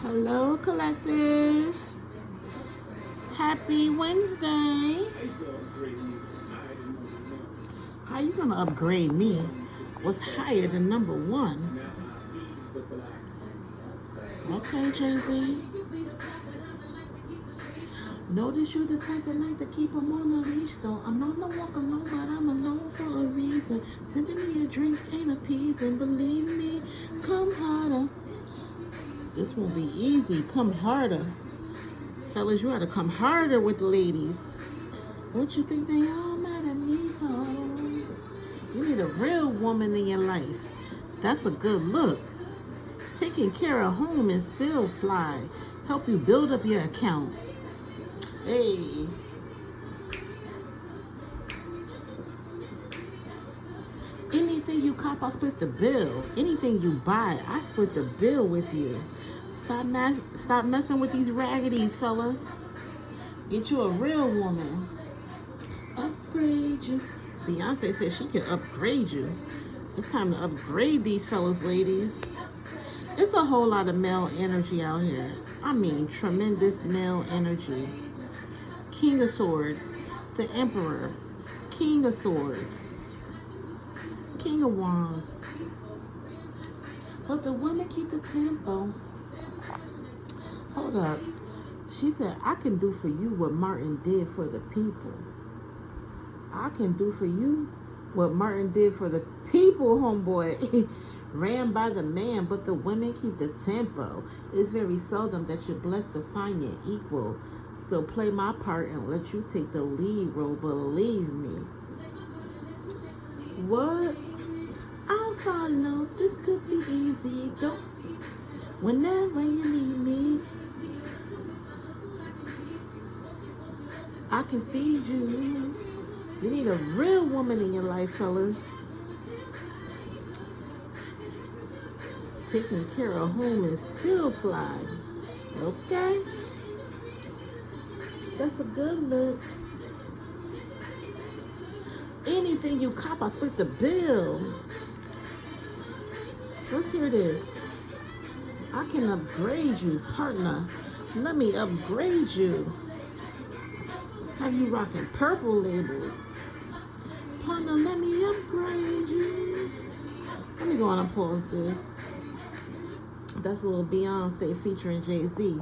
Hello, collective. Happy Wednesday. How you gonna upgrade me? What's higher than number one? Okay, Jay-Z. Notice you the type that like to keep them on the leash, though. I'm not no walk alone, but I'm alone for a reason. Sending me a drink ain't appeasing. Believe me, come harder. This won't be easy. Come harder. Fellas, you gotta come harder with the ladies. What you think they all mad at me for? You need a real woman in your life. That's a good look. Taking care of home is still fly. Help you build up your account. Hey. Anything you cop, I split the bill. Anything you buy, I split the bill with you. Stop messing with these raggities, fellas. Get you a real woman. Upgrade you. Beyonce said she can upgrade you. It's time to upgrade these fellas, ladies. It's a whole lot of male energy out here. I mean, tremendous male energy. King of Swords, the Emperor, King of Swords, King of Wands. But the women keep the tempo. Hold up. She said, I can do for you what Martin did for the people. I can do for you what Martin did for the people, homeboy. Ran by the man, but the women keep the tempo. It's very seldom that you're blessed to find your equal. Still play my part and let you take the lead role, believe me. What? I'll follow. This could be easy. Don't. Whenever you need me, I can feed you. You need a real woman in your life, fellas. Taking care of home is still fly. Okay? That's a good look. Anything you cop, I split the bill. Let's hear this. I can upgrade you, partner. Let me upgrade you. Have you rocking purple labels? Partner, let me upgrade you. Let me go on and pause this. That's a little Beyonce featuring Jay-Z.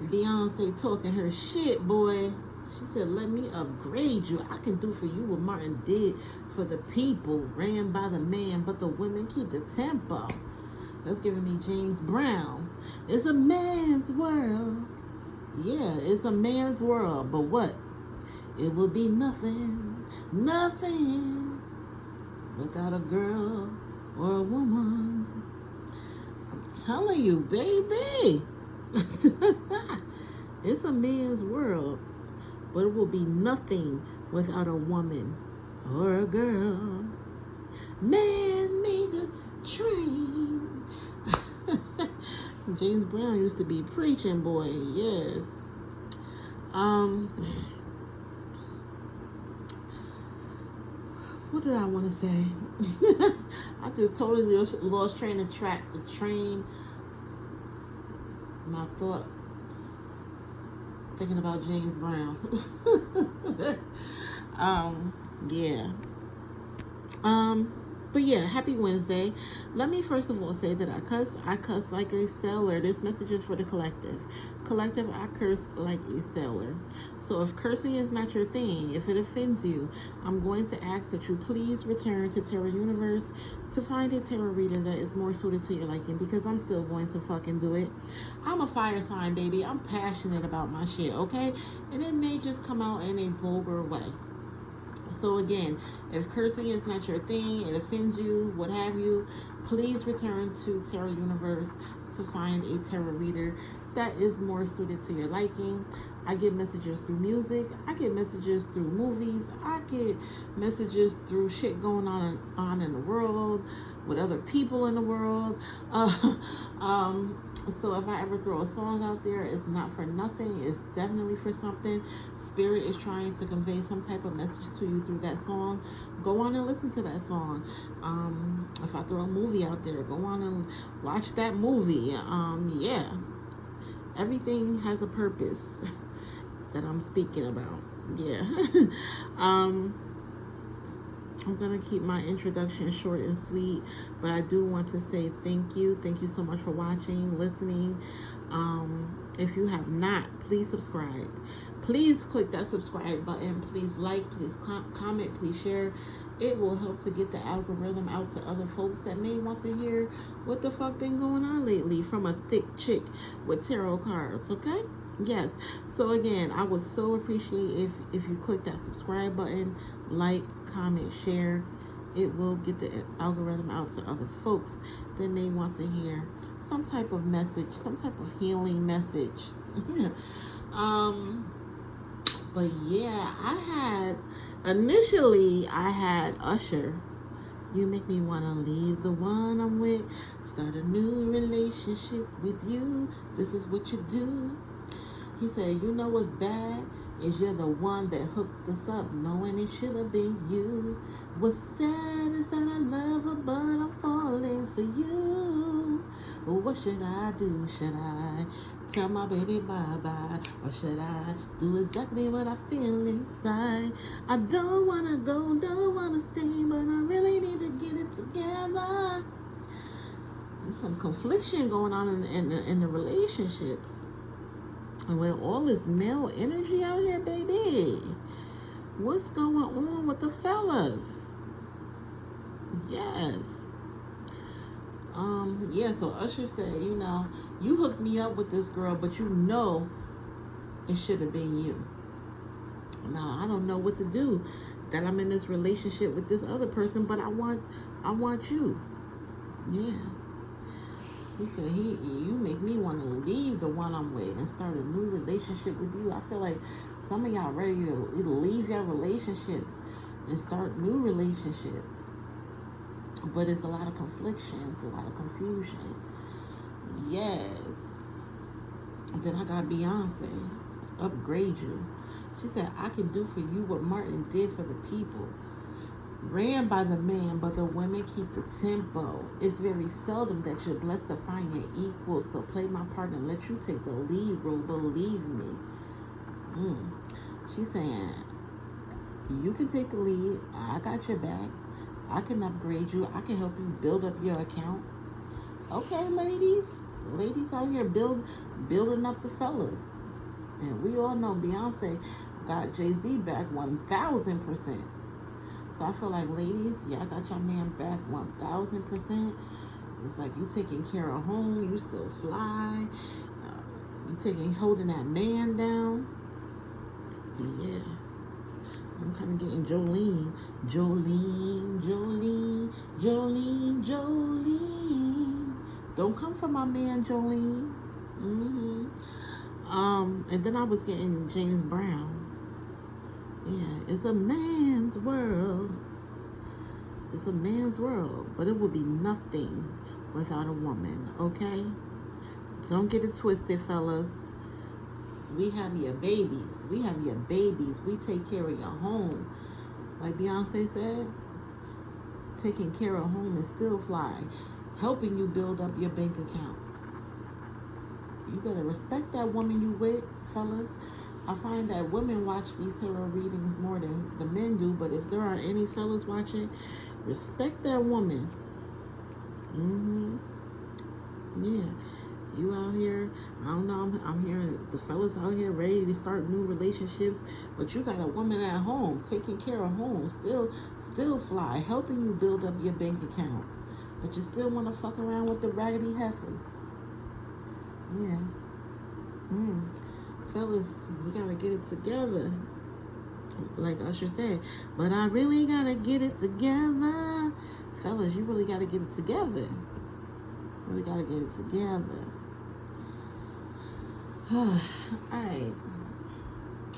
Beyonce talking her shit, boy. She said, let me upgrade you. I can do for you what Martin did for the people. Ran by the man, but the women keep the tempo. That's giving me James Brown. It's a man's world. Yeah, it's a man's world. But what? It will be nothing, nothing without a girl or a woman. I'm telling you, baby. It's a man's world, but it will be nothing without a woman or a girl. Man made a train. James Brown used to be preaching, boy. Yes. What did I want to say? I just totally lost train my thought, thinking about James Brown. Yeah. But yeah, happy Wednesday. Let me first of all say that I cuss like a sailor. This message is for the collective. Collective, I curse like a sailor. So if cursing is not your thing, if it offends you, I'm going to ask that you please return to Tarot Universe to find a tarot reader that is more suited to your liking, because I'm still going to fucking do it. I'm a fire sign, baby. I'm passionate about my shit, okay? And it may just come out in a vulgar way. So again, if cursing is not your thing, it offends you, what have you, please return to Tarot Universe to find a tarot reader that is more suited to your liking. I get messages through music. I get messages through movies. I get messages through shit going on in the world with other people in the world. So if I ever throw a song out there, it's not for nothing. It's definitely for something. Spirit is trying to convey some type of message to you through that song. Go on and listen to that song. If I throw a movie out there, go on and watch that movie. Yeah. Everything has a purpose that I'm speaking about. Yeah. I'm gonna keep my introduction short and sweet, but I do want to say thank you. Thank you so much for watching, listening. If you have not, please subscribe. Please click that subscribe button. Please like, please comment, please share. It will help to get the algorithm out to other folks that may want to hear what the fuck been going on lately from a thick chick with tarot cards, okay? Yes. So again, I would so appreciate if you click that subscribe button, like, comment, share. It will get the algorithm out to other folks that may want to hear some type of message, some type of healing message. But yeah, I had Usher. You make me want to leave the one I'm with, start a new relationship with you. This is what you do. He said, you know what's bad? Is you're the one that hooked us up, knowing it should have been you. What's sad is that I love her, but I'm falling for you. What should I do? Should I tell my baby bye-bye? Or should I do exactly what I feel inside? I don't want to go, don't want to stay, but I really need to get it together. There's some confliction going on in the relationships. And with all this male energy out here, baby, what's going on with the fellas? Yes. Yeah, so Usher said, you know, you hooked me up with this girl, but you know it should have been you. Now, I don't know what to do that I'm in this relationship with this other person, but I want you. Yeah. He said, you make me want to leave the one I'm with and start a new relationship with you. I feel like some of y'all ready to leave your relationships and start new relationships. But it's a lot of confliction. It's a lot of confusion. Yes. Then I got Beyonce. Upgrade you. She said, I can do for you what Martin did for the people. Ran by the man, but the women keep the tempo. It's very seldom that you're blessed to find your equals. So play my part and let you take the lead role. Believe me. She's saying, you can take the lead. I got your back. I can upgrade you. I can help you build up your account. Okay, ladies. Ladies out here building up the fellas. And we all know Beyonce got Jay-Z back 1,000%. So I feel like, ladies, y'all got your man back 1,000%. It's like you taking care of home, you still fly, you holding that man down. Yeah, I'm kind of getting Jolene. Don't come for my man, Jolene. And then I was getting James Brown. Yeah, it's a man's world. It's a man's world, but it would be nothing without a woman, okay? Don't get it twisted, fellas. We have your babies. We take care of your home. Like Beyonce said, taking care of home is still fly. Helping you build up your bank account. You better respect that woman you with, fellas. I find that women watch these tarot readings more than the men do, but if there are any fellas watching, respect that woman. Yeah. You out here, I don't know, I'm hearing the fellas out here ready to start new relationships, but you got a woman at home, taking care of home, still fly, helping you build up your bank account, but you still want to fuck around with the raggedy heifers. Yeah. Fellas, we gotta get it together. Like Usher said, but I really gotta get it together. Fellas, you really gotta get it together. Really gotta get it together. Alright.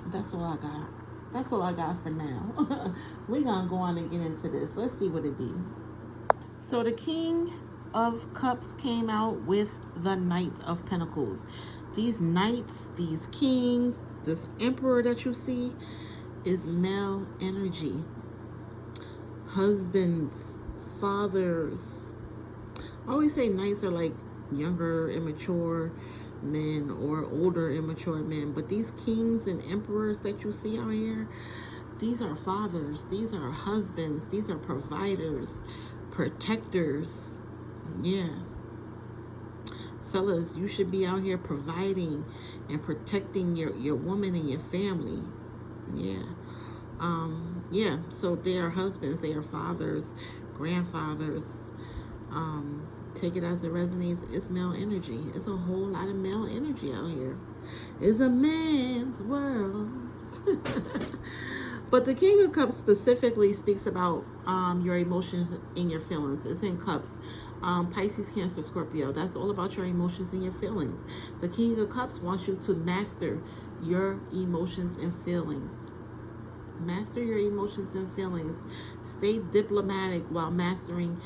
That's all I got. That's all I got for now. We're gonna go on and get into this. Let's see what it be. So the King of Cups came out with the Knight of Pentacles. These knights, these kings, this emperor that you see is male energy. Husbands, fathers. I always say knights are like younger, immature, men or older immature men. But these kings and emperors that you see out here, these are fathers, these are husbands, these are providers, protectors. Yeah. Fellas, you should be out here providing and protecting your woman and your family. Yeah. Yeah, so they are husbands, they are fathers, grandfathers. Take it as it resonates. It's male energy. It's a whole lot of male energy out here. It's a man's world. But the King of Cups specifically speaks about your emotions and your feelings. It's in Cups. Pisces, Cancer, Scorpio. That's all about your emotions and your feelings. The King of Cups wants you to master your emotions and feelings. Master your emotions and feelings. Stay diplomatic while mastering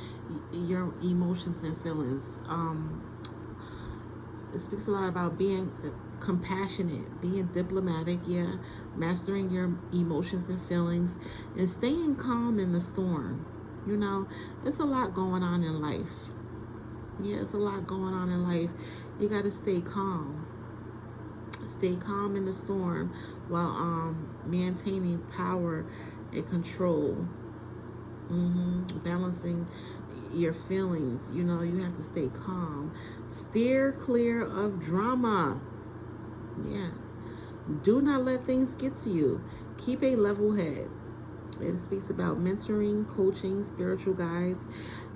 your emotions and feelings. It speaks a lot about being compassionate, being diplomatic, yeah, mastering your emotions and feelings, and staying calm in the storm. You know, it's a lot going on in life. Yeah, it's a lot going on in life. You got to stay calm. Stay calm in the storm while maintaining power and control. Balancing your feelings. You know, you have to stay calm. Steer clear of drama. Yeah. Do not let things get to you. Keep a level head. It speaks about mentoring, coaching, spiritual guides.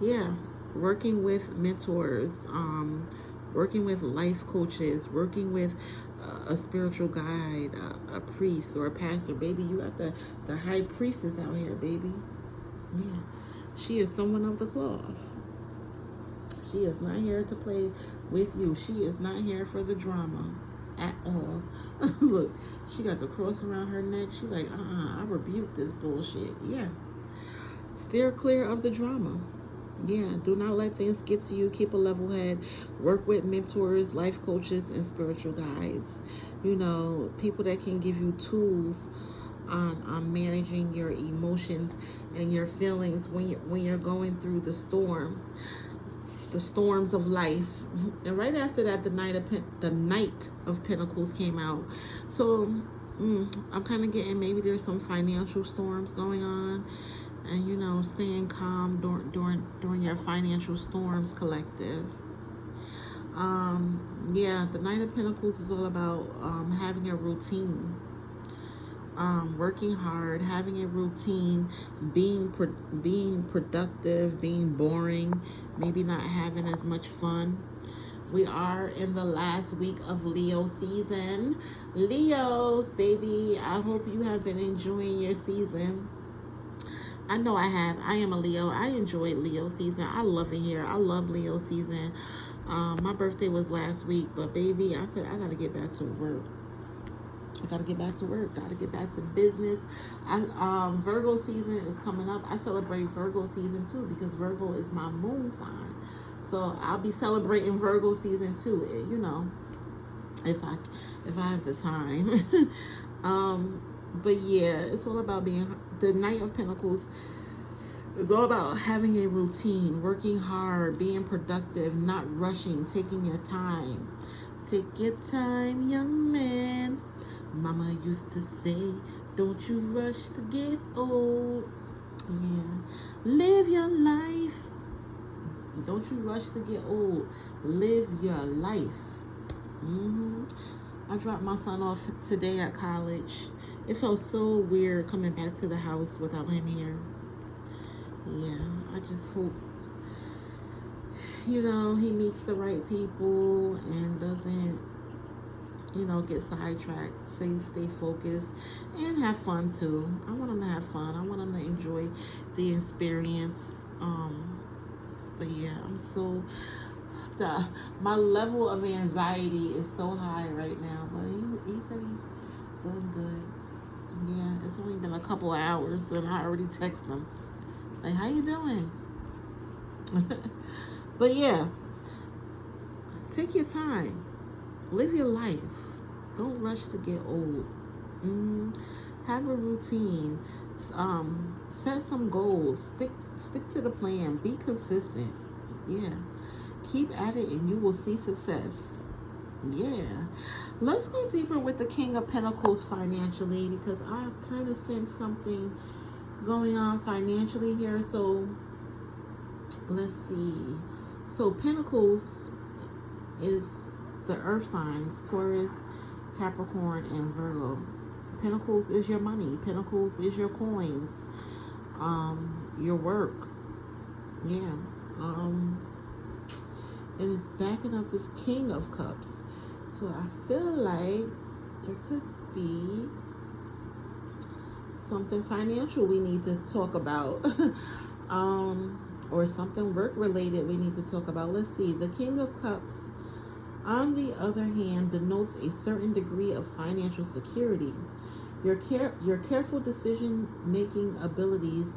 Yeah. Working with mentors, working with life coaches, working with a spiritual guide, a priest or a pastor. Baby, you got the high priestess out here, baby. Yeah. She is someone of the cloth. She is not here to play with you. She is not here for the drama at all. Look, she got the cross around her neck. She like, I rebuke this bullshit. Yeah. Steer clear of the drama. Yeah, do not let things get to you. Keep a level head. Work with mentors, life coaches, and spiritual guides. You know, people that can give you tools on managing your emotions and your feelings when you're going through the storms of life. And right after that, the Knight of Pentacles came out. So I'm kind of getting, maybe there's some financial storms going on. And, you know, staying calm during your financial storms, collective. Yeah, the Knight of Pentacles is all about having a routine. Working hard, having a routine, being productive, being boring, maybe not having as much fun. We are in the last week of Leo season. Leos, baby, I hope you have been enjoying your season. I know I have. I am a Leo. I enjoy Leo season. I love it here. I love Leo season. My birthday was last week, but baby, I said I gotta get back to work. Gotta get back to business. Virgo season is coming up. I celebrate Virgo season too because Virgo is my moon sign. So I'll be celebrating Virgo season too. You know, if I have the time. But yeah, it's all about being the Knight of Pentacles. It's all about having a routine, working hard, being productive, not rushing, taking your time. Take your time, young man. Mama used to say, don't you rush to get old. Yeah. Live your life. Don't you rush to get old. Live your life. I dropped my son off today at college. It felt so weird coming back to the house without him here. Yeah, I just hope, you know, he meets the right people and doesn't, you know, get sidetracked. Stay focused and have fun too. I want him to have fun. I want him to enjoy the experience. But yeah, my level of anxiety is so high right now. But he said he's doing good. Yeah, it's only been a couple hours and I already texted him. Like, how you doing? But yeah, take your time. Live your life. Don't rush to get old. Have a routine. Set some goals. Stick to the plan. Be consistent. Yeah. Keep at it and you will see success. Yeah. Let's go deeper with the King of Pentacles financially, because I kind of sense something going on financially here. So let's see. So Pentacles is the earth signs, Taurus, Capricorn, and Virgo. Pentacles is your money. Pentacles is your coins. Your work. Yeah. And it's backing up this King of Cups. So I feel like there could be something financial we need to talk about. Or something work related we need to talk about. Let's see. The King of Cups, on the other hand, denotes a certain degree of financial security. Your careful decision-making abilities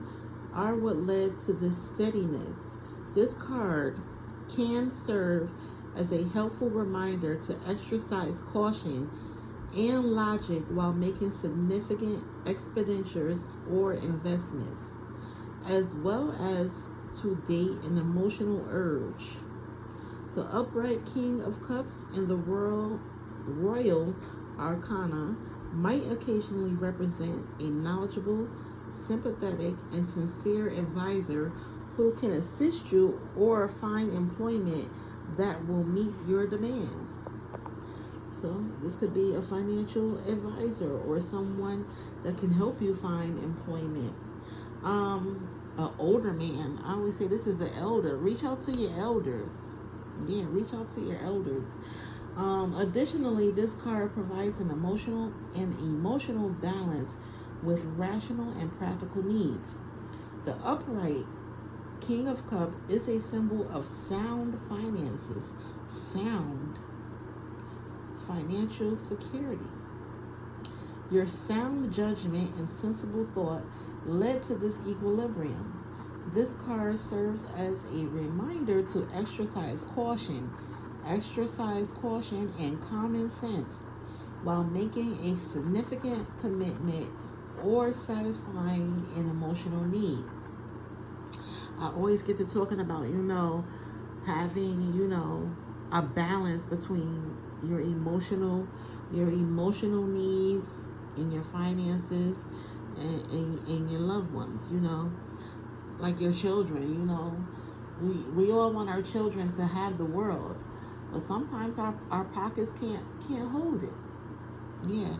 are what led to this steadiness. This card can serve as a helpful reminder to exercise caution and logic while making significant expenditures or investments, as well as to date an emotional urge. The upright King of Cups and the Royal Arcana might occasionally represent a knowledgeable, sympathetic, and sincere advisor who can assist you or find employment that will meet your demands. So this could be a financial advisor or someone that can help you find employment. An older man. I always say this is an elder. Reach out to your elders. Yeah, reach out to your elders. Additionally, this card provides an emotional balance with rational and practical needs. The upright King of Cups is a symbol of sound finances, sound financial security. Your sound judgment and sensible thought led to this equilibrium. This card serves as a reminder to exercise caution and common sense while making a significant commitment or satisfying an emotional need. I always get to talking about, having, a balance between your emotional needs and your finances and your loved ones, like your children, we all want our children to have the world, but sometimes our pockets can't hold it. Yeah.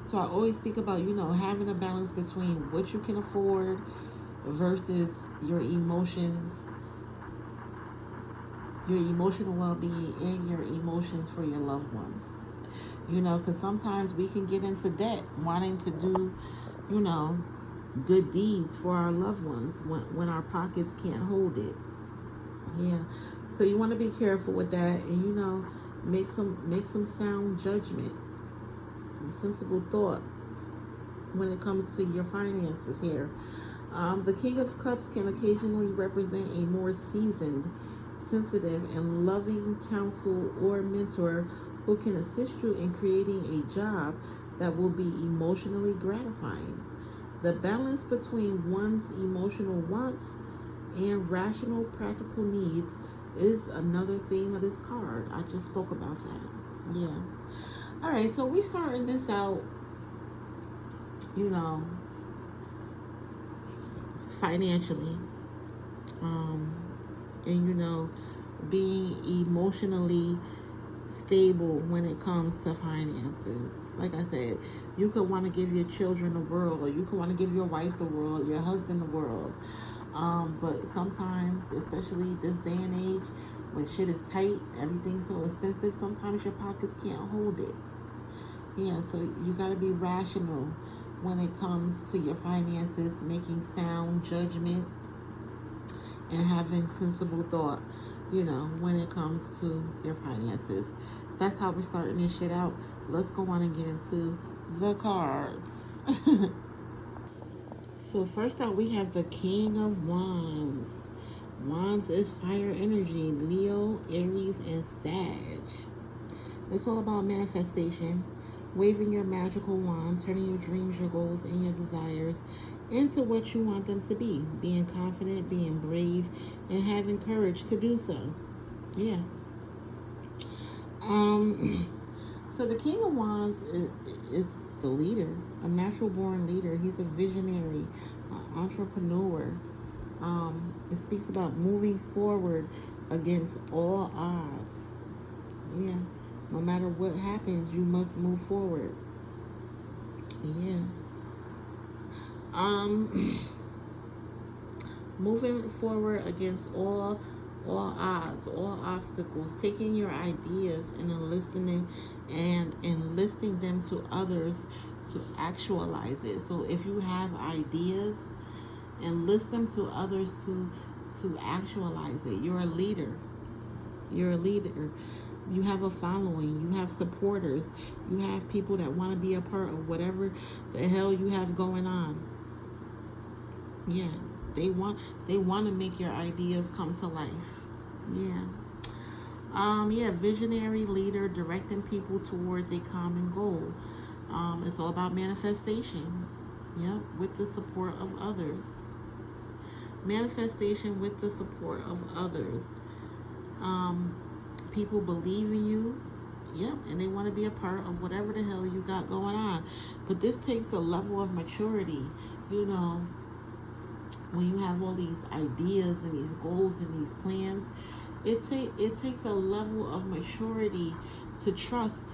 So I always speak about, having a balance between what you can afford versus your emotions, your emotional well-being, and your emotions for your loved ones. Because sometimes we can get into debt wanting to do, good deeds for our loved ones when our pockets can't hold it. Yeah. So you want to be careful with that, and make some sound judgment, some sensible thought when it comes to your finances here. The King of Cups can occasionally represent a more seasoned, sensitive, and loving counsel or mentor who can assist you in creating a job that will be emotionally gratifying. The balance between one's emotional wants and rational practical needs is another theme of this card. I just spoke about that. Yeah. All right, so we starting this out, financially, and being emotionally stable when it comes to finances. Like I said, you could want to give your children the world, or you could want to give your wife the world, your husband the world. But sometimes, especially this day and age, when shit is tight, everything's so expensive, sometimes your pockets can't hold it. Yeah, so you got to be rational when it comes to your finances, making sound judgment and having sensible thought, when it comes to your finances. That's how we're starting this shit out. Let's go on and get into the cards. So first out, we have the King of Wands. Wands is fire energy, Leo, Aries, and Sag. It's all about manifestation, waving your magical wand, turning your dreams, your goals, and your desires into what you want them to be. Being confident, being brave, and having courage to do so. Yeah. Um, so the King of Wands is the leader, a natural born leader. He's a visionary, entrepreneur. It speaks about moving forward against all odds. Yeah. No matter what happens, you must move forward. Yeah. Um, moving forward against all odds, all obstacles, taking your ideas and enlisting them to others to actualize it. So if you have ideas, enlist them to others to actualize it. You're a leader. You're a leader. You have a following. You have supporters. You have people that want to be a part of whatever the hell you have going on. Yeah, they want to make your ideas come to life. Yeah. Yeah, visionary leader directing people towards a common goal. It's all about manifestation. Yep, with the support of others. Manifestation with the support of others. People believe in you. Yep, and they want to be a part of whatever the hell you got going on. But this takes a level of maturity, you know. When you have all these ideas and these goals and these plans, it takes a level of maturity to trust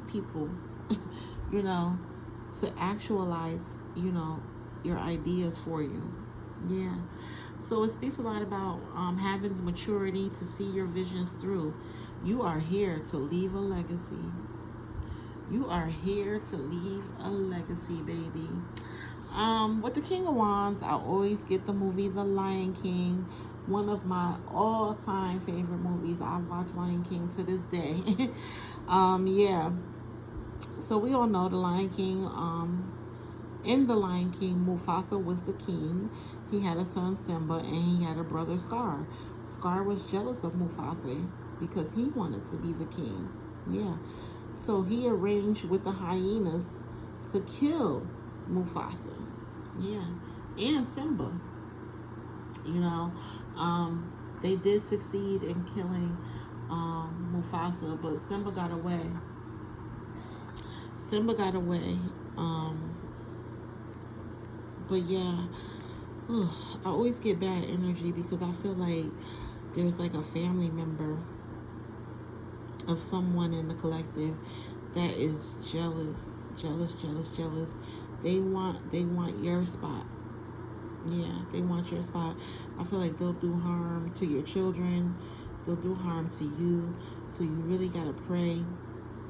people, you know, to actualize, you know, your ideas for you. Yeah. So it speaks a lot about having the maturity to see your visions through. You are here to leave a legacy. You are here to leave a legacy, baby. With the King of Wands, I always get the movie The Lion King, one of my all-time favorite movies. I watch Lion King to this day. Yeah. So we all know The Lion King. In The Lion King, Mufasa was the king. He had a son, Simba, and he had a brother, Scar. Scar was jealous of Mufasa because he wanted to be the king. Yeah. So he arranged with the hyenas to kill Mufasa. Yeah. And Simba. You know, they did succeed in killing Mufasa, but Simba got away. Simba got away. But yeah, I always get bad energy because I feel like there's like a family member of someone in the collective that is jealous. They want your spot. Yeah, they want your spot. I feel like they'll do harm to your children. They'll do harm to you. So you really gotta pray.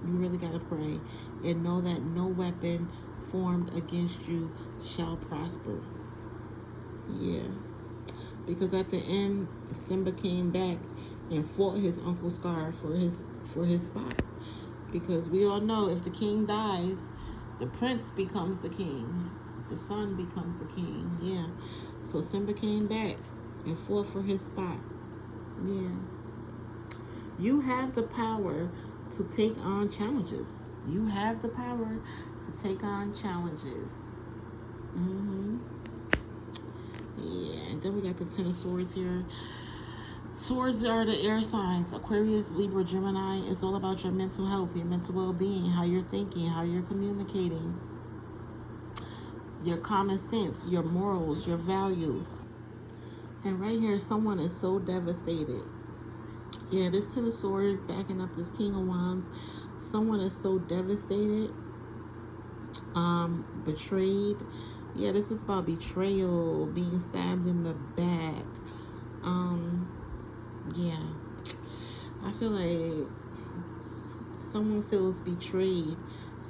You really gotta pray and know that no weapon formed against you shall prosper. Yeah. Because at the end, Simba came back and fought his Uncle Scar for his spot. Because we all know if the king dies, the prince becomes the king. The son becomes the king. Yeah. So Simba came back and fought for his spot. Yeah. You have the power to take on challenges. You have the power to take on challenges. Yeah, and then we got the Ten of Swords here. Swords are the air signs. Aquarius, Libra, Gemini. It's all about your mental health, your mental well-being, how you're thinking, how you're communicating, your common sense, your morals, your values. And right here, someone is so devastated. Yeah, this Ten of Swords backing up this King of Wands. Someone is so devastated, betrayed. Yeah, this is about betrayal, being stabbed in the back. Yeah, I feel like someone feels betrayed,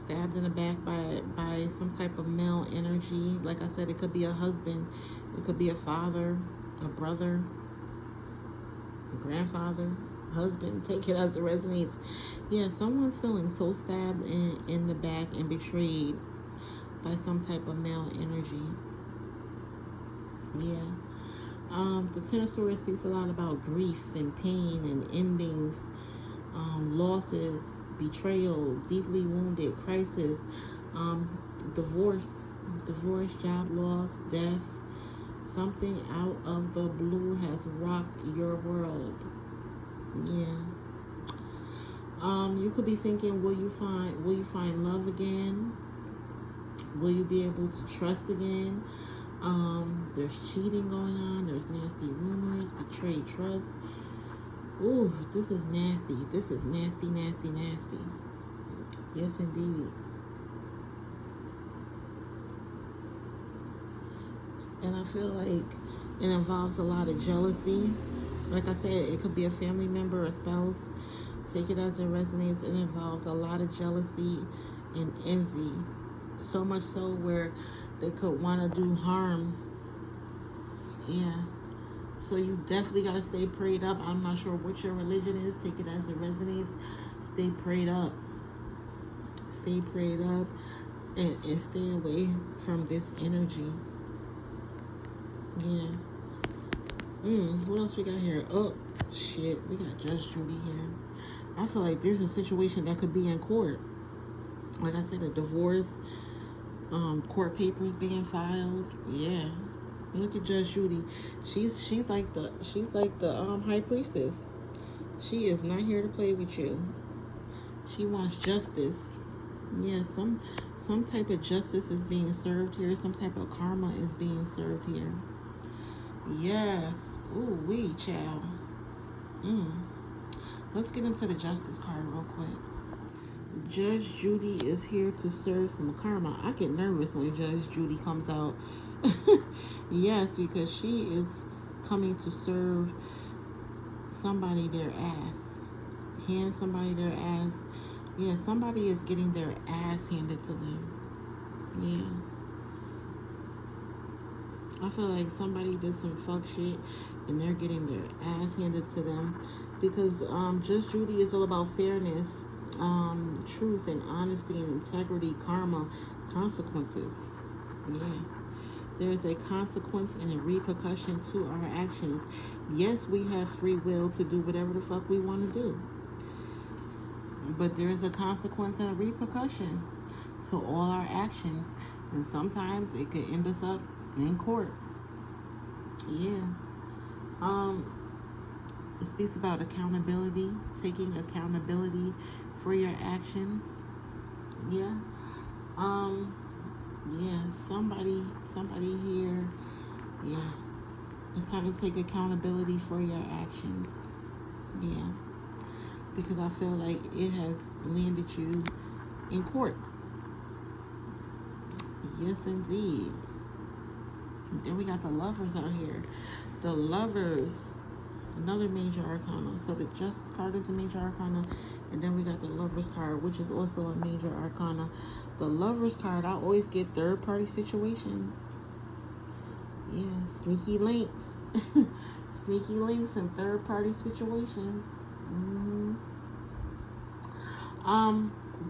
stabbed in the back by some type of male energy. Like I said, it could be a husband, it could be a father, a brother, a grandfather, husband. Take it as it resonates. Yeah, someone's feeling so stabbed in the back and betrayed by some type of male energy. Yeah. The Ten of Swords speaks a lot about grief and pain and endings, losses, betrayal, deeply wounded, crisis, divorce, job loss, death. Something out of the blue has rocked your world. Yeah. You could be thinking, will you find love again? Will you be able to trust again? There's cheating going on. There's nasty rumors, betrayed trust. Ooh, this is nasty. This is nasty, nasty, nasty. Yes, indeed. And I feel like it involves a lot of jealousy. Like I said, it could be a family member, a spouse. Take it as it resonates. It involves a lot of jealousy and envy. So much so where they could want to do harm. Yeah. So you definitely got to stay prayed up. I'm not sure what your religion is. Take it as it resonates. Stay prayed up. Stay prayed up. And stay away from this energy. Yeah. What else we got here? Oh, shit. We got Judge Judy here. I feel like there's a situation that could be in court. Like I said, a divorce, court papers being filed. Yeah. Look at Judge Judy. She's like the high priestess. She is not here to play with you. She wants justice. Yeah, some type of justice is being served here. Some type of karma is being served here. Yes. Ooh, wee, child. Let's get into the justice card real quick. Judge Judy is here to serve some karma. I get nervous when Judge Judy comes out. Yes, because she is coming to serve somebody their ass. Hand somebody their ass. Yeah, somebody is getting their ass handed to them. Yeah. I feel like somebody did some fuck shit and they're getting their ass handed to them because Judge Judy is all about fairness, truth and honesty and integrity, karma, consequences. Yeah. There is a consequence and a repercussion to our actions. Yes, we have free will to do whatever the fuck we want to do. But there is a consequence and a repercussion to all our actions. And sometimes it could end us up in court. Yeah. It speaks about accountability, taking accountability for your actions. Yeah. Yeah, somebody here. Yeah. It's time to take accountability for your actions. Yeah. Because I feel like it has landed you in court. Yes, indeed. And then we got the lovers out here. The lovers, another major arcana. So the justice card is a major arcana. And then we got the lovers card, which is also a major arcana. The lovers card, I always get third-party situations. Yeah, sneaky links. Sneaky links and third-party situations.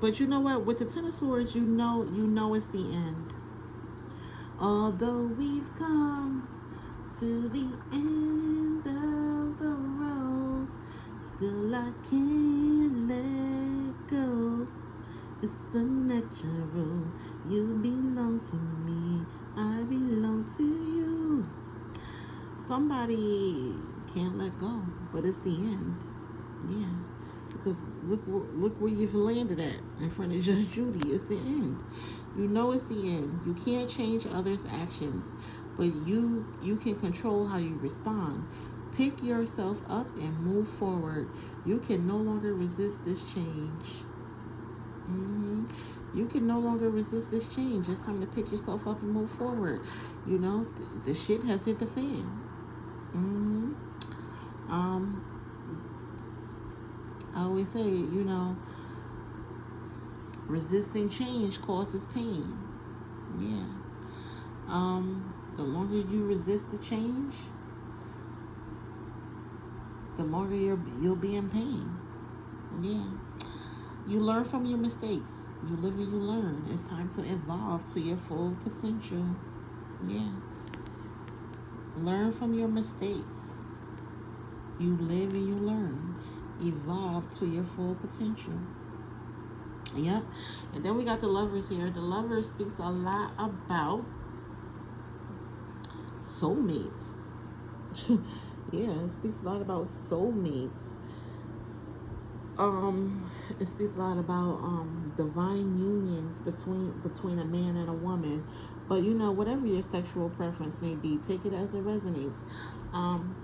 But you know what? With the Ten of Swords, you know it's the end. Although we've come to the end of the road, still I can't let go. It's the natural. You belong to me, I belong to you. Somebody can't let go, but it's the end. Yeah. Because look where you've landed at in front of Judge Judy. It's the end. You know it's the end. You can't change others' actions, but you can control how you respond. Pick yourself up and move forward. You can no longer resist this change. You can no longer resist this change. It's time to pick yourself up and move forward. You know, the shit has hit the fan. I always say, you know, resisting change causes pain. Yeah. The longer you resist the change, the longer you'll be in pain. Yeah. You learn from your mistakes. You live and you learn. It's time to evolve to your full potential. Yeah. Learn from your mistakes. You live and you learn. Evolve to your full potential. Yep. And then we got the lovers here. The lovers speaks a lot about soulmates. Yeah, it speaks a lot about soulmates. It speaks a lot about divine unions between a man and a woman. But you know, whatever your sexual preference may be, take it as it resonates. Um,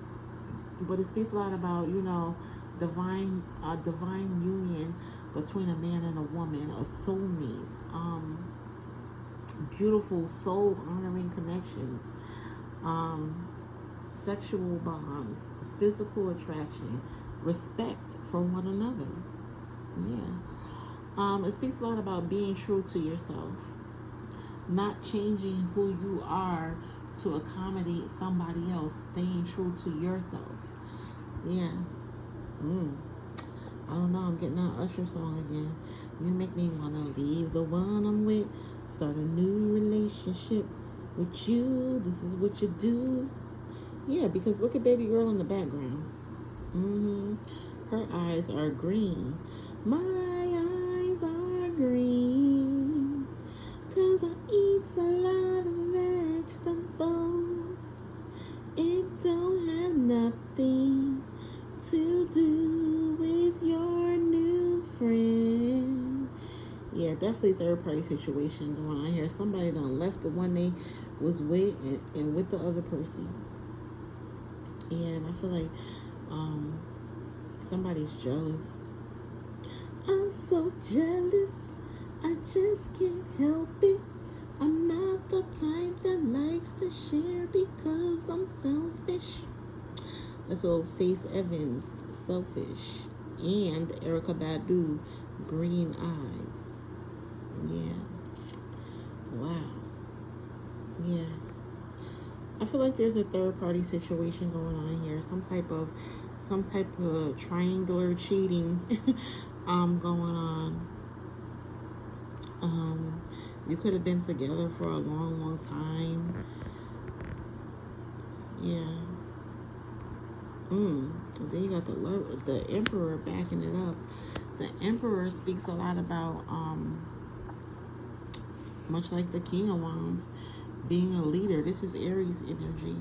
but it speaks a lot about, you know, divine union between a man and a woman, a soulmate, beautiful soul honoring connections, um, sexual bonds, physical attraction, respect for one another. Yeah. It speaks a lot about being true to yourself, not changing who you are to accommodate somebody else, staying true to yourself. Yeah. Mm. I don't know, I'm getting that Usher song again. You make me wanna leave the one I'm with, start a new relationship with you. This is what you do. Yeah, because look at baby girl in the background. Mm-hmm. Her eyes are green. My eyes are green. 'Cause I eat a lot of vegetables. It don't have nothing to do with your new friend. Yeah, definitely third party situation going on here. Somebody done left the one they was with and with the other person. Yeah, and I feel like um somebody's jealous. I'm so jealous, I just can't help it. I'm not the type that likes to share because I'm selfish. That's old Faith Evans, Selfish, and Erica Badu, Green Eyes. Yeah. Wow. Yeah. I feel like there's a third party situation going on here. Some type of triangular cheating going on. You could have been together for a long, long time. Yeah. Then you got the Emperor backing it up. The Emperor speaks a lot about much like the King of Wands, being a leader. This is Aries energy.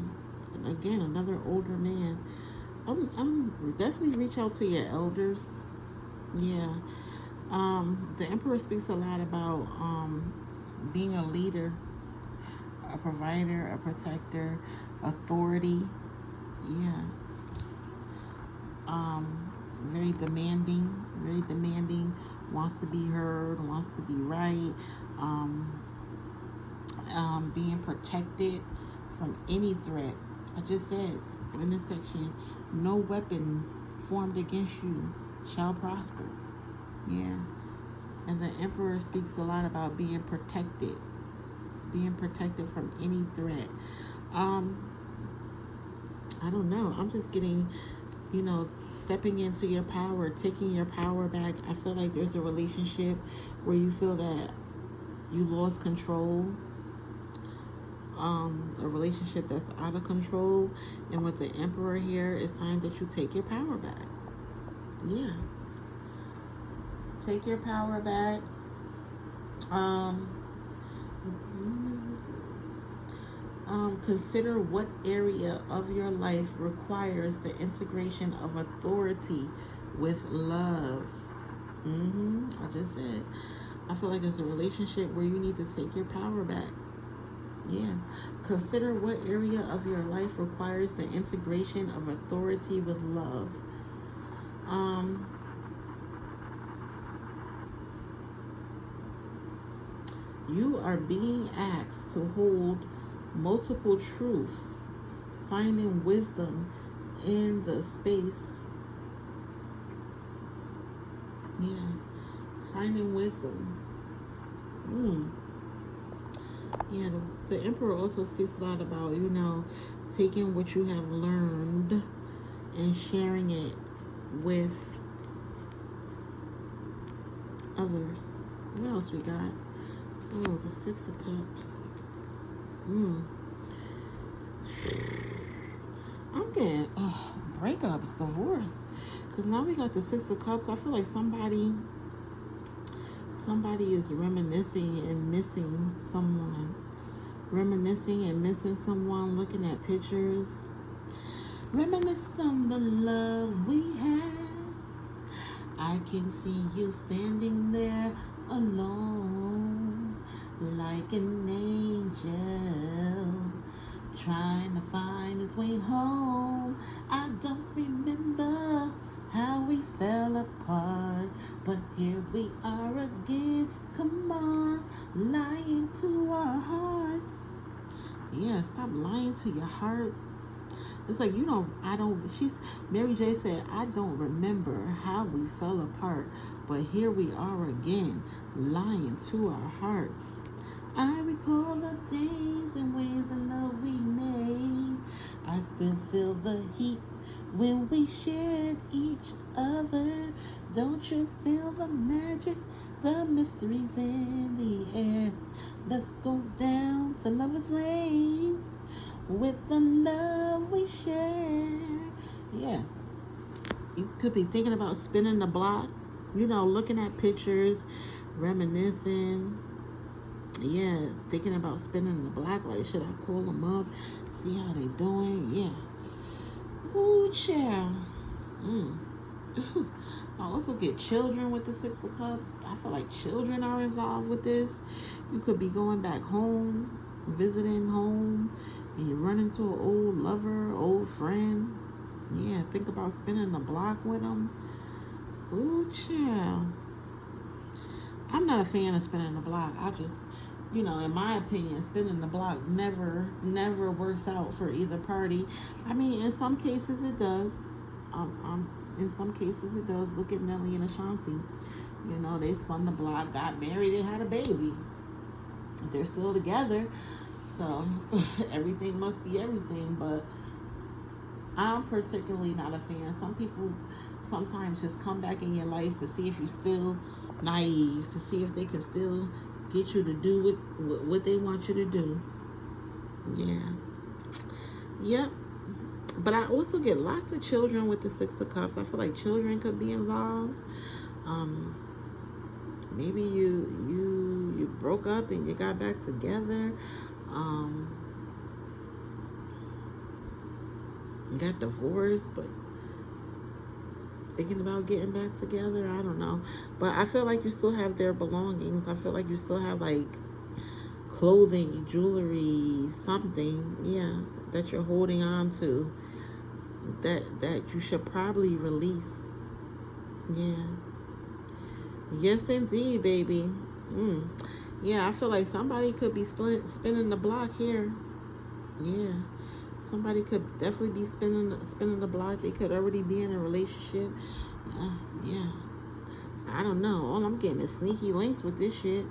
And again, another older man. I'm definitely reach out to your elders. Yeah. The Emperor speaks a lot about being a leader, a provider, a protector, authority. Yeah. Very demanding, wants to be heard, wants to be right, being protected from any threat. I just said in this section, no weapon formed against you shall prosper. Yeah. And the Emperor speaks a lot about being protected from any threat. I don't know. I'm just getting, you know, stepping into your power, taking your power back. I feel like there's a relationship where you feel that you lost control. A relationship that's out of control. And with the Emperor here, it's time that you take your power back. Yeah. Take your power back. Consider what area of your life requires the integration of authority with love. I just said, I feel like it's a relationship where you need to take your power back. Yeah. Consider what area of your life requires the integration of authority with love. You are being asked to hold multiple truths, finding wisdom in the space. Yeah, finding wisdom. Yeah, the Emperor also speaks a lot about, you know, taking what you have learned and sharing it with others. What else we got? Oh, the Six of Cups. I'm getting breakups, divorce. Because now we got the Six of Cups. I feel like somebody is reminiscing and missing someone. Looking at pictures. Reminisce on the love we had. I I can see you standing there alone, like an angel, trying to find his way home. I don't remember how we fell apart, but here we are again. Come on, lying to our hearts. Yeah, stop lying to your hearts. It's like, Mary J said, I don't remember how we fell apart, but here we are again, lying to our hearts. I recall the days and ways of love we made. I still feel the heat when we shared each other. Don't you feel the magic? The mystery's in the air. Let's go down to Lover's Lane with the love we share. Yeah. You could be thinking about spinning the block, looking at pictures, reminiscing. Yeah, thinking about spinning the block. Like, should I call them up, see how they doing? Yeah. Ooh, child. I also get children with the Six of Cups. I feel like children are involved with this. You could be going back home, visiting home, and you run into an old lover, old friend. Yeah, think about spinning the block with them. Ooh, child. I'm not a fan of spinning the block. I just, in my opinion, spinning the block never works out for either party. I mean, in some cases it does. In some cases it does. Look at Nelly and Ashanti. They spun the block, got married, and had a baby. They're still together. So everything must be everything. But I'm particularly not a fan. Some people sometimes just come back in your life to see if you're still naive, to see if they can still get you to do what they want you to do. Yeah. Yep. But I also get lots of children with the Six of Cups. I feel like children could be involved. Maybe you broke up and you got back together. Got divorced, but thinking about getting back together. I don't know. But I feel like you still have their belongings. I feel like you still have like clothing, jewelry, something, yeah, that you're holding on to that you should probably release. Yeah. Yes, indeed, baby. Yeah, I feel like somebody could be spinning the block here. Yeah. Somebody could definitely be spinning the block. They could already be in a relationship. Yeah. I don't know. All I'm getting is sneaky links with this shit.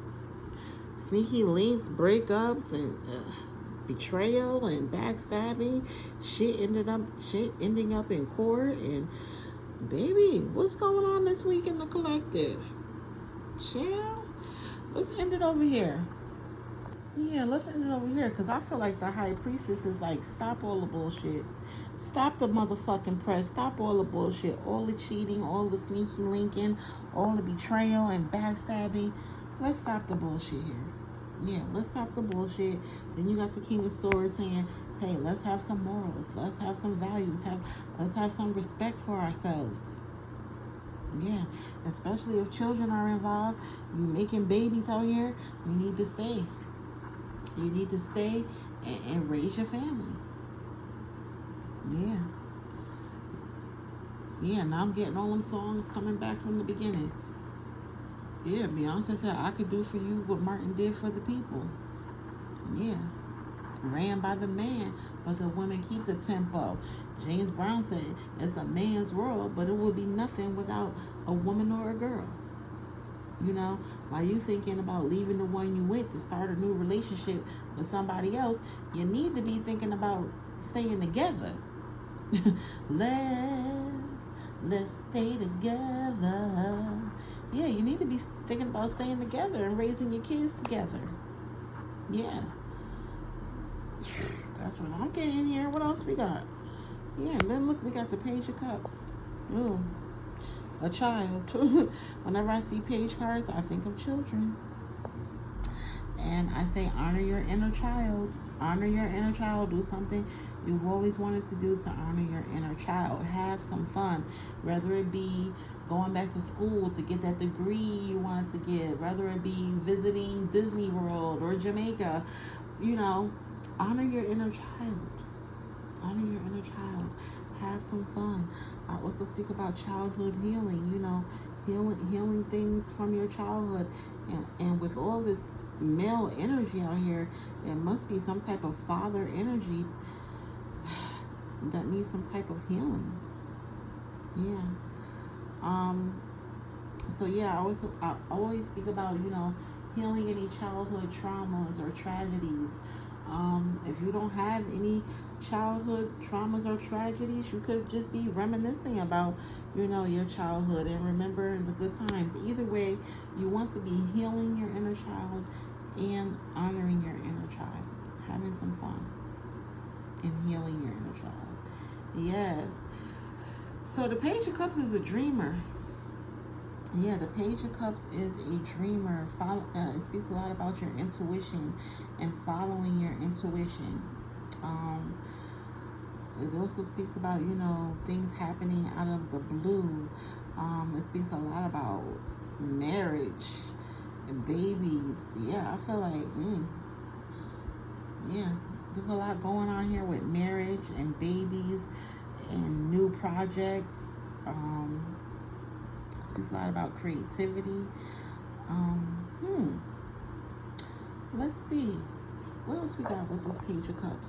Sneaky links, breakups, and betrayal and backstabbing. Shit ending up in court. And baby, what's going on this week in the collective? Chill. Let's end it over here. Yeah, let's end it over here, because I feel like the high priestess is like, stop all the bullshit. Stop the motherfucking press. Stop all the bullshit. All the cheating, all the sneaky linking, all the betrayal and backstabbing. Let's stop the bullshit here. Yeah, let's stop the bullshit. Then you got the King of Swords saying, hey, let's have some morals. Let's have some values. Let's have some respect for ourselves. Yeah, especially if children are involved. You making babies out here, you need to stay. You need to stay and raise your family. Yeah. Yeah, now I'm getting all them songs coming back from the beginning. Yeah, Beyonce said, I could do for you what Martin did for the people. Yeah. Ran by the man, but the women keep the tempo. James Brown said, it's a man's world, but it will be nothing without a woman or a girl. While you thinking about leaving the one you with to start a new relationship with somebody else, you need to be thinking about staying together. Let's stay together. Yeah, you need to be thinking about staying together and raising your kids together. Yeah. That's what I'm getting here. What else we got? Yeah, and then look, we got the Page of Cups. Ooh. A child. Whenever I see page cards, I think of children. And I say, honor your inner child. Honor your inner child. Do something you've always wanted to do to honor your inner child. Have some fun, whether it be going back to school to get that degree you wanted to get, whether it be visiting Disney World or Jamaica. You know, honor your inner child. Honor your inner child. Have some fun. I also speak about childhood healing. You know, healing things from your childhood, and with all this male energy out here, it must be some type of father energy that needs some type of healing. Yeah. So yeah, I always speak about, you know, healing any childhood traumas or tragedies. If you don't have any childhood traumas or tragedies, you could just be reminiscing about, you know, your childhood and remember the good times. Either way, you want to be healing your inner child and honoring your inner child, having some fun and healing your inner child. Yes. So the Page of Cups is a dreamer. Yeah, the Page of Cups is a dreamer. It speaks a lot about your intuition and following your intuition. It also speaks about, you know, things happening out of the blue. It speaks a lot about marriage and babies. Yeah, I feel like, yeah, there's a lot going on here with marriage and babies and new projects. Speaks a lot about creativity. Let's see. What else we got with this Page of Cups?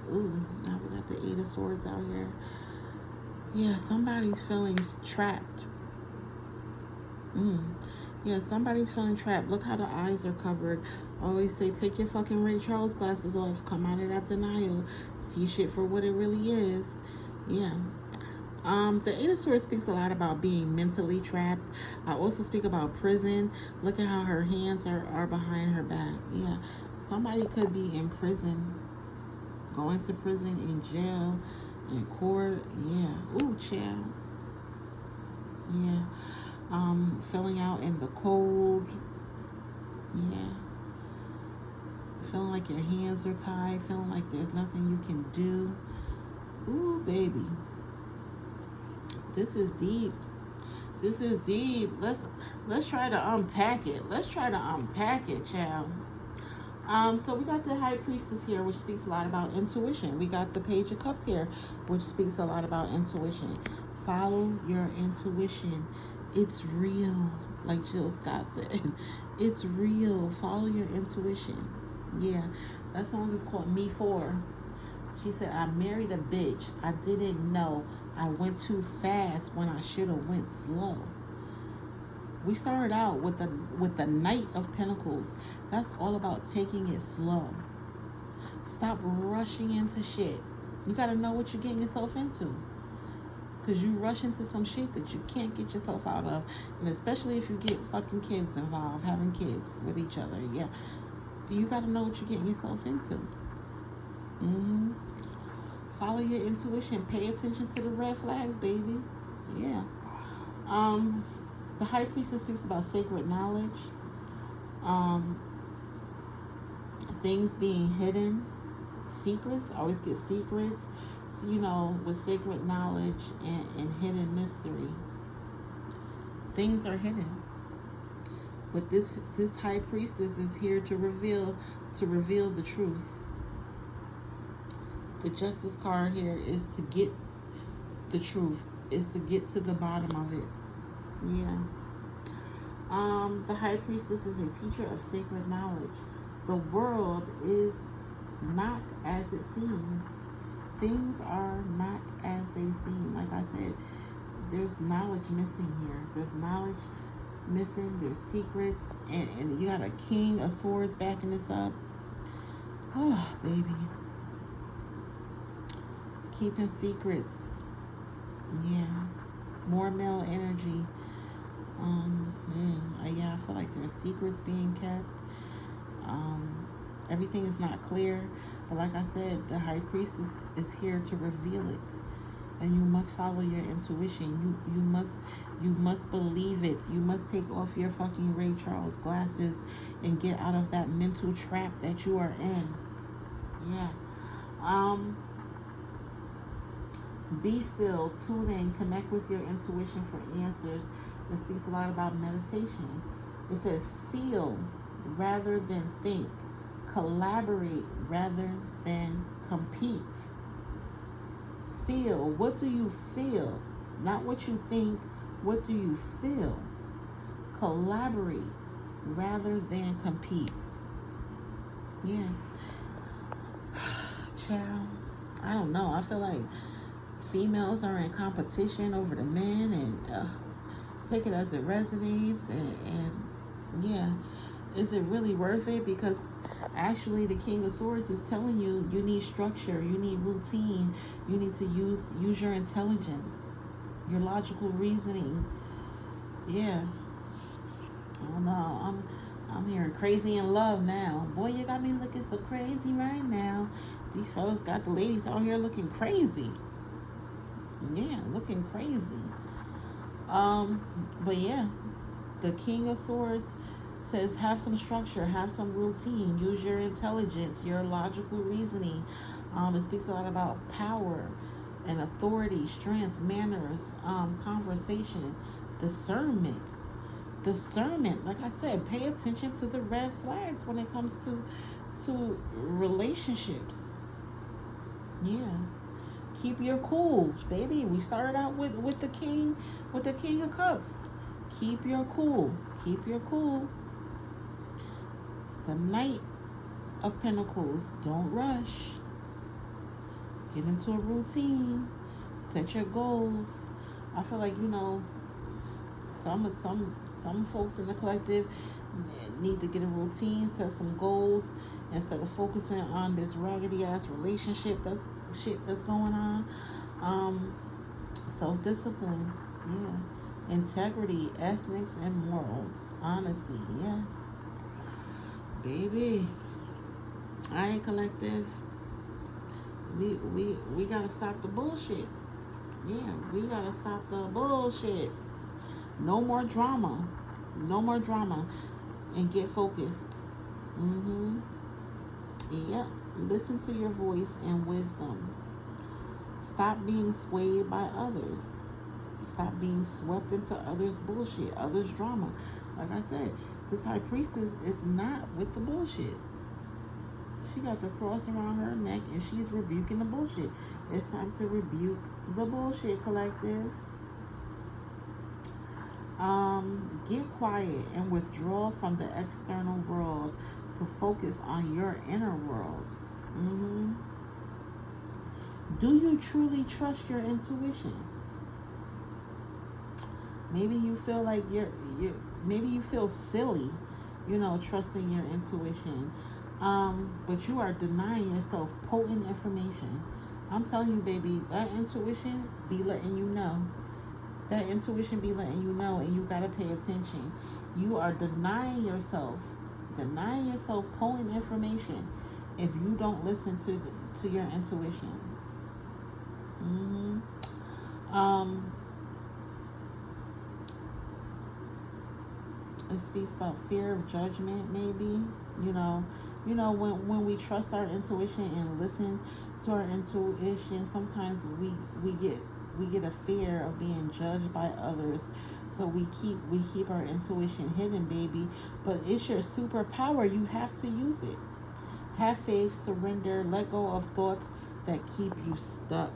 Ooh, now we got the Eight of Swords out here. Yeah, somebody's feeling trapped. Yeah, somebody's feeling trapped. Look how the eyes are covered. I always say, take your fucking Ray Charles glasses off. Come out of that denial. See shit for what it really is. Yeah. The Eight of Swords speaks a lot about being mentally trapped. I also speak about prison. Look at how her hands are behind her back. Yeah. Somebody could be in prison. Going to prison, in jail, in court. Yeah. Ooh, child. Yeah. Filling out in the cold. Yeah. Feeling like your hands are tied. Feeling like there's nothing you can do. Ooh, baby. This is deep. This is deep. Let's try to unpack it. Let's try to unpack it, child. So we got the High Priestess here, which speaks a lot about intuition. We got the Page of Cups here, which speaks a lot about intuition. Follow your intuition. It's real, like Jill Scott said. It's real. Follow your intuition. Yeah, that song is called Me For. She said, I married a bitch. I didn't know I went too fast when I should have went slow. We started out with the Knight of Pentacles. That's all about taking it slow. Stop rushing into shit. You got to know what you're getting yourself into. Because you rush into some shit that you can't get yourself out of. And especially if you get fucking kids involved, having kids with each other. Yeah. You got to know what you're getting yourself into. Follow your intuition. Pay attention to the red flags, baby. Yeah. The High Priestess speaks about sacred knowledge. Things being hidden. Secrets. I always get secrets. So, you know, with sacred knowledge and hidden mystery. Things are hidden. But this High Priestess is here to reveal the truth. The Justice card here is to get the truth. Is to get to the bottom of it. Yeah. The High Priestess is a teacher of sacred knowledge. The world is not as it seems. Things are not as they seem. Like I said, there's knowledge missing here. There's knowledge missing. There's secrets. And you got a King of Swords backing this up. Oh, baby. Keeping secrets. Yeah. More male energy. Yeah, I feel like there's secrets being kept. Everything is not clear. But like I said, the High Priestess is here to reveal it. and you must follow your intuition. You must believe it. You must take off your fucking Ray Charles glasses and get out of that mental trap that you are in. Yeah. Be still, tune in, connect with your intuition for answers. It speaks a lot about meditation. It says feel rather than think, collaborate rather than compete. Feel. What do you feel? Not what you think. What do you feel? Collaborate rather than compete. Yeah. Child, I don't know. I feel like females are in competition over the men, and take it as it resonates. And yeah, is it really worth it? Because actually, the King of Swords is telling you need structure, you need routine, you need to use your intelligence, your logical reasoning. Yeah. I don't know. I'm hearing crazy in love now. Boy, you got me looking so crazy right now. These fellas got the ladies out here looking crazy. Yeah, looking crazy. But yeah, the King of Swords says have some structure, have some routine, use your intelligence, your logical reasoning. It speaks a lot about power and authority, strength, manners, conversation, discernment. Discernment, like I said, pay attention to the red flags when it comes to relationships. Yeah. Keep your cool, baby. We started out with the king of cups. Keep your cool. Keep your cool. The Knight of Pentacles. Don't rush. Get into a routine. Set your goals. I feel like, some folks in the collective need to get a routine, set some goals instead of focusing on this raggedy ass relationship that's going on. Self-discipline, yeah. Integrity, ethics, and morals. Honesty, yeah. Baby. Alright, collective. We gotta stop the bullshit. Yeah, we gotta stop the bullshit. No more drama. No more drama. And get focused. Yep. Listen to your voice and wisdom. Stop being swayed by others. Stop being swept into others' bullshit, others' drama. Like I said, this high priestess is not with the bullshit. She got the cross around her neck and she's rebuking the bullshit. It's time to rebuke the bullshit, collective. Get quiet and withdraw from the external world to focus on your inner world. Do you truly trust your intuition? Maybe you feel like maybe you feel silly, trusting your intuition. But you are denying yourself potent information. I'm telling you, baby, that intuition be letting you know. That intuition be letting you know, and you gotta pay attention. You are denying yourself potent information if you don't listen to your intuition. It speaks about fear of judgment, maybe. When we trust our intuition and listen to our intuition, sometimes we get a fear of being judged by others. So we keep our intuition hidden, baby. But it's your superpower. You have to use it. Have faith, surrender, let go of thoughts that keep you stuck,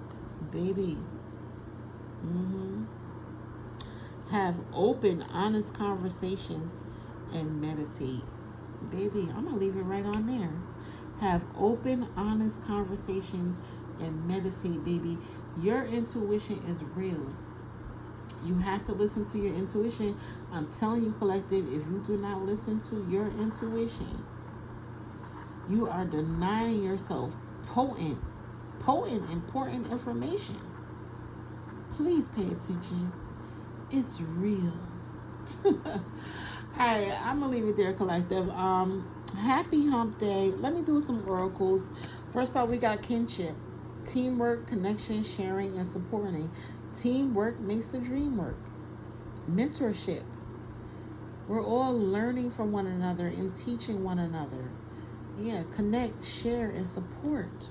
baby. Have open, honest conversations and meditate. Baby, I'm going to leave it right on there. Have open, honest conversations and meditate, baby. Your intuition is real. You have to listen to your intuition. I'm telling you, collective, if you do not listen to your intuition, you are denying yourself potent, important information. Please pay attention. It's real. Alright, I'm gonna leave it there, collective. Happy hump day. Let me do some oracles. First off, we got kinship. Teamwork, connection, sharing, and supporting. Teamwork makes the dream work. Mentorship. We're all learning from one another and teaching one another. Yeah, connect, share, and support.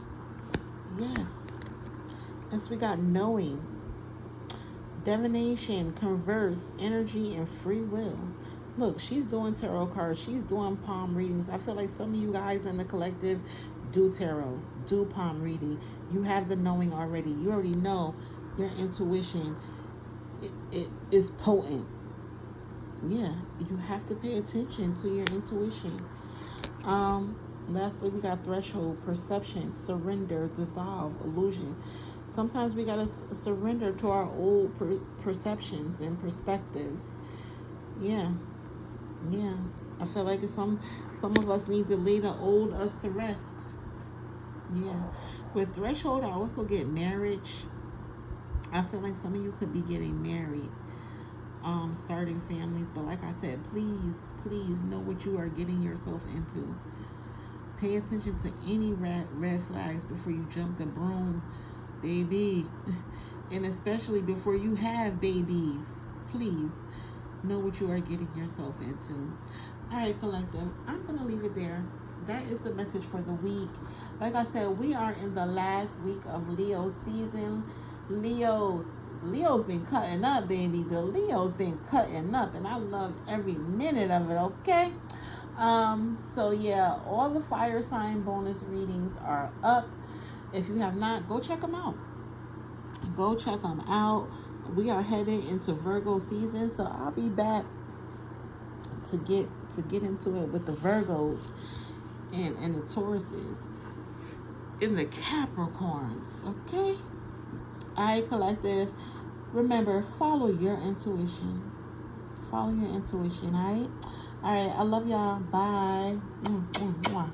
Yes. As we got knowing, divination, converse, energy, and free will. Look, she's doing tarot cards. She's doing palm readings. I feel like some of you guys in the collective do tarot, do palm reading. You have the knowing already. You already know your intuition. It is potent. Yeah, you have to pay attention to your intuition. Lastly, we got threshold, perception, surrender, dissolve, illusion. Sometimes we gotta surrender to our old perceptions and perspectives. Yeah, yeah. I feel like some of us need to lay the old us to rest. Yeah. With threshold, I also get marriage. I feel like some of you could be getting married, starting families. But like I said, please know what you are getting yourself into. Pay attention to any red flags before you jump the broom, baby. And especially before you have babies. Please know what you are getting yourself into. All right, collective. I'm going to leave it there. That is the message for the week. Like I said, we are in the last week of Leo season. Leo's been cutting up, baby. The Leo's been cutting up, and I love every minute of it, okay? So yeah, all the fire sign bonus readings are up. If you have not, go check them out. Go check them out. We are headed into Virgo season, so I'll be back to get into it with the Virgos and the Tauruses and the Capricorns, okay? All right, collective. Remember, follow your intuition. Follow your intuition, all right? All right, I love y'all. Bye. Mwah.